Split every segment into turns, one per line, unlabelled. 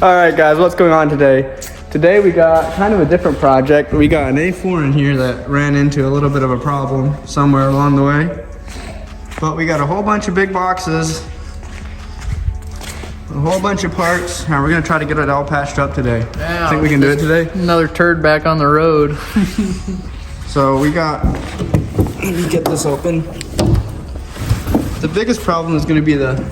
All right, guys, what's going on today? Today we got kind of a different project. We got an A4 in here that ran into a little bit of a problem somewhere along the way. But we got a whole bunch of big boxes, a whole bunch of parts, and we're gonna try to get it all patched up today.
Yeah,
think we can do it today?
Another turd back on the road.
So we got, let me get this open. The biggest problem is gonna be the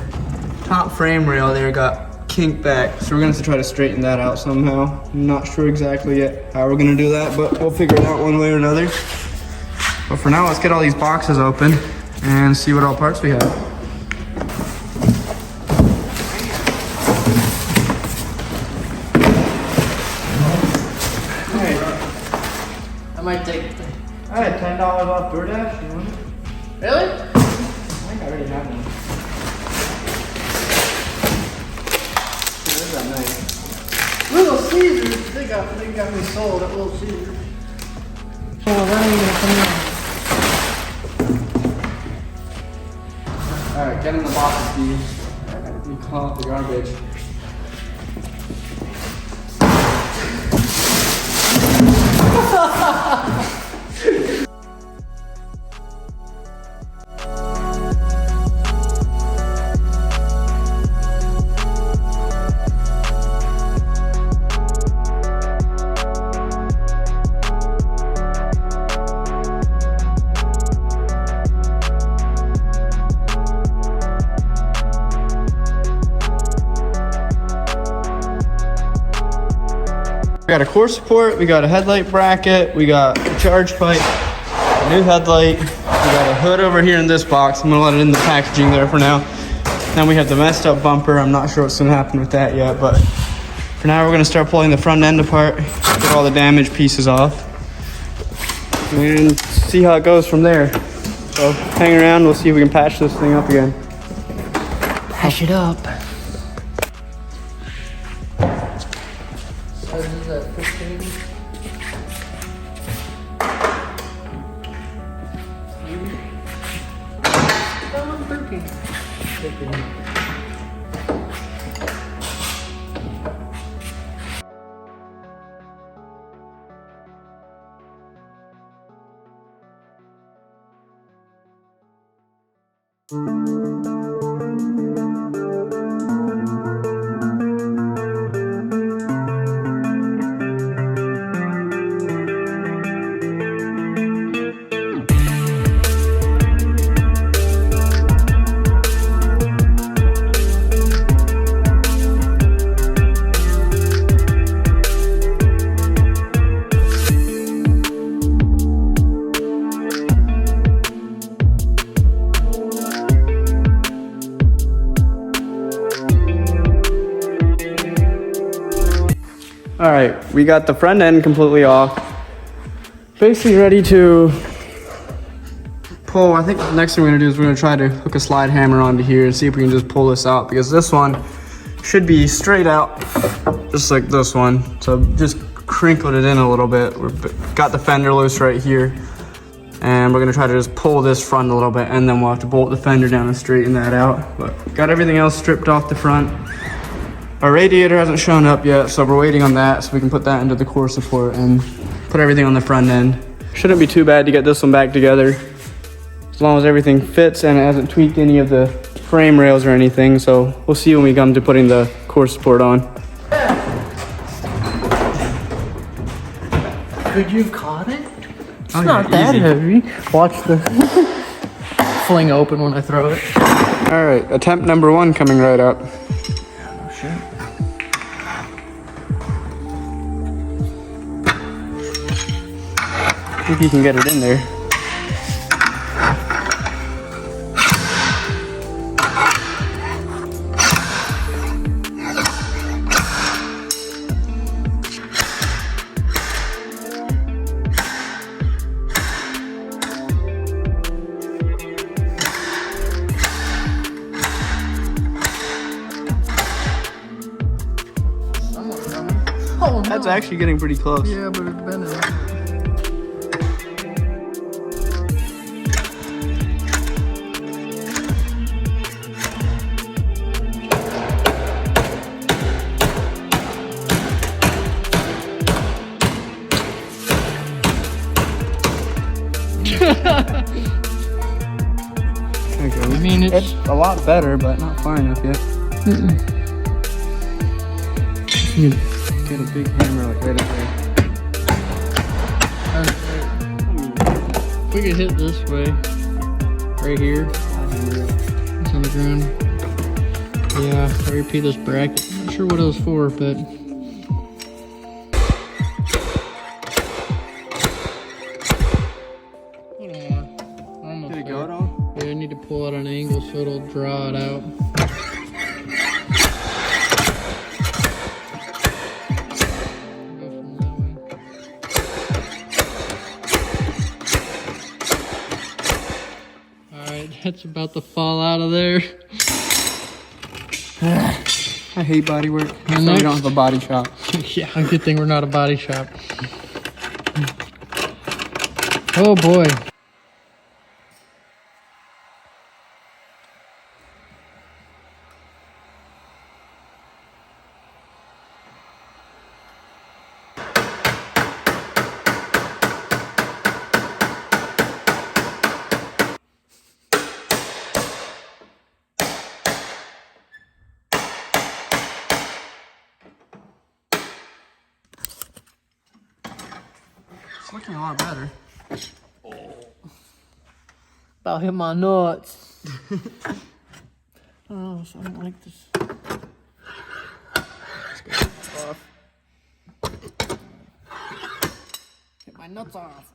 top frame rail there got kinked back. So we're gonna have to try to straighten that out somehow. I'm not sure exactly yet how we're gonna do that, but we'll figure it out one way or another. But for now, let's get all these boxes open and see what all parts we have.
I might take it.
I had $10 off DoorDash. You want it?
Really?
I think I already have one. There's that nice.
Little Caesars. They got me sold at Little Caesars. Oh, that ain't gonna come in.
Alright, get in the box, Steve. You call up the garbage. We got a core support, we got a headlight bracket, we got a charge pipe, a new headlight, we got a hood over here in this box. I'm gonna let it in the packaging there for now. Then we have the messed up bumper. I'm not sure what's gonna happen with that yet, but for now we're gonna start pulling the front end apart, get all the damaged pieces off, and see how it goes from there. So hang around, we'll see if we can patch this thing up again.
Patch it up. What is that, 15? Oh, 13.
All right, we got the front end completely off. Basically ready to pull. I think the next thing we're gonna do is we're gonna try to hook a slide hammer onto here and see if we can just pull this out, because this one should be straight out, just like this one. So just crinkled it in a little bit. We've got the fender loose right here. And we're gonna try to just pull this front a little bit, and then we'll have to bolt the fender down and straighten that out. But got everything else stripped off the front. Our radiator hasn't shown up yet, so we're waiting on that so we can put that into the core support and put everything on the front end. Shouldn't be too bad to get this one back together, as long as everything fits and it hasn't tweaked any of the frame rails or anything. So we'll see when we come to putting the core support on.
Could you have caught it? It's
Oh,
not
yeah,
that
easy.
heavy. Watch the fling open when I throw it.
All right, attempt number 1 coming right up.
Oh shit.
I think you can get it in there.
Oh, no.
That's actually getting pretty close.
Yeah, but it's been in.
Okay.
I mean,
It's a lot better, but not far enough yet. You get a big hammer like right up there.
If we could hit this way, right here, it's on the ground. Yeah, I repeat this bracket. I'm not sure what it was for, but. A little more. Almost
Did it
there.
go at all?
Yeah, I need to pull out an angle so it'll draw it out. Go from that way. Alright, that's about to fall out of there.
I hate body work. So we
next-
don't have a body shop.
Yeah, a good thing we're not a body shop. Oh boy.
It's looking a lot better.
About hit my nuts. Oh, so I don't like this.
Off.
Hit my nuts off.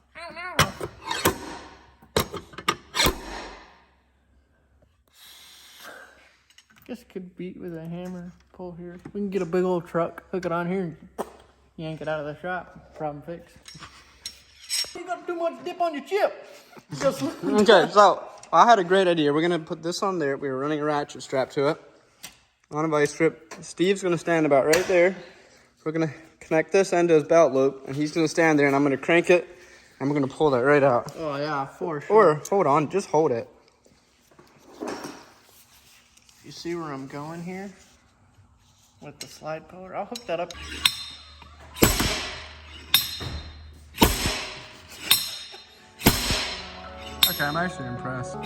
Guess it could beat with a hammer pull here. We can get a big old truck, hook it on here, and yank it out of the shop. Problem fixed. You got too much dip on your chip. Just
Okay, so I had a great idea. We're gonna put this on there. We were running a ratchet strap to it. On a vice strip. Steve's gonna stand about right there. We're gonna connect this end to his belt loop, and he's gonna stand there, and I'm gonna crank it, and we're gonna pull that right out.
Oh yeah, for sure.
Or hold on, just hold it.
You see where I'm going here? With the slide puller. I'll hook that up.
Okay, I'm actually impressed.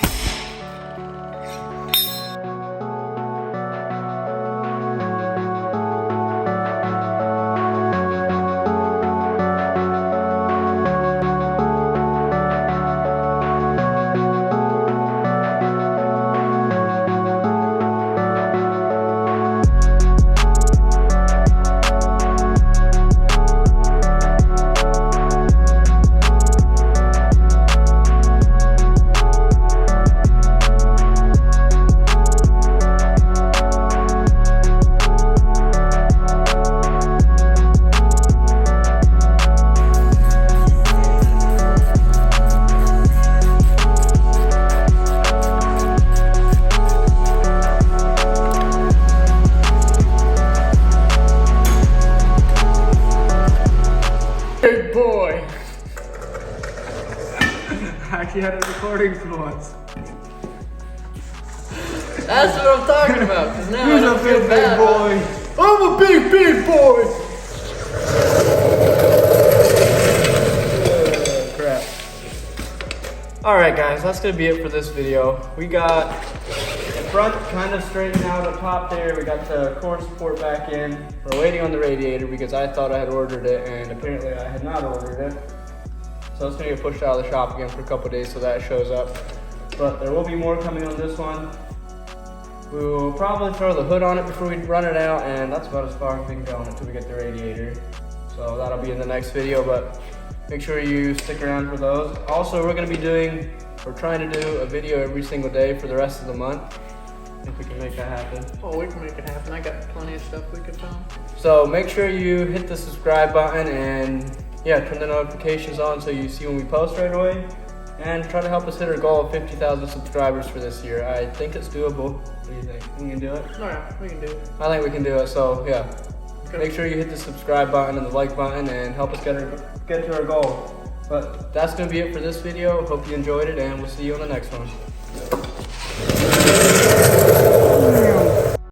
Big boy.
I actually had it recording for once.
That's what I'm talking about. Cause now I
Who's
don't
a
feel
big
bad about it.
boy? I'm a big boy! Crap. Alright guys, that's gonna be it for this video. We got the front kind of straightened out up top there. We got the core support back in. We're waiting on the radiator because I thought I had ordered it and apparently I had not ordered it. So it's gonna get pushed out of the shop again for a couple days so that shows up. But there will be more coming on this one. We will probably throw the hood on it before we run it out, and that's about as far as we can go on it until we get the radiator. So that'll be in the next video, but make sure you stick around for those. Also, we're trying to do a video every single day for the rest of the month, if we can make that happen.
Oh, we can make it happen. I got plenty of stuff we could film.
So make sure you hit the subscribe button and yeah, turn the notifications on so you see when we post right away. And try to help us hit our goal of 50,000 subscribers for this year. I think it's doable. What do you think? We can do it?
Oh yeah, we can do it.
I think we can do it, so yeah.
Okay.
Make sure you hit the subscribe button and the like button and help us get to our goal. But that's gonna be it for this video. Hope you enjoyed it and we'll see you on the next one.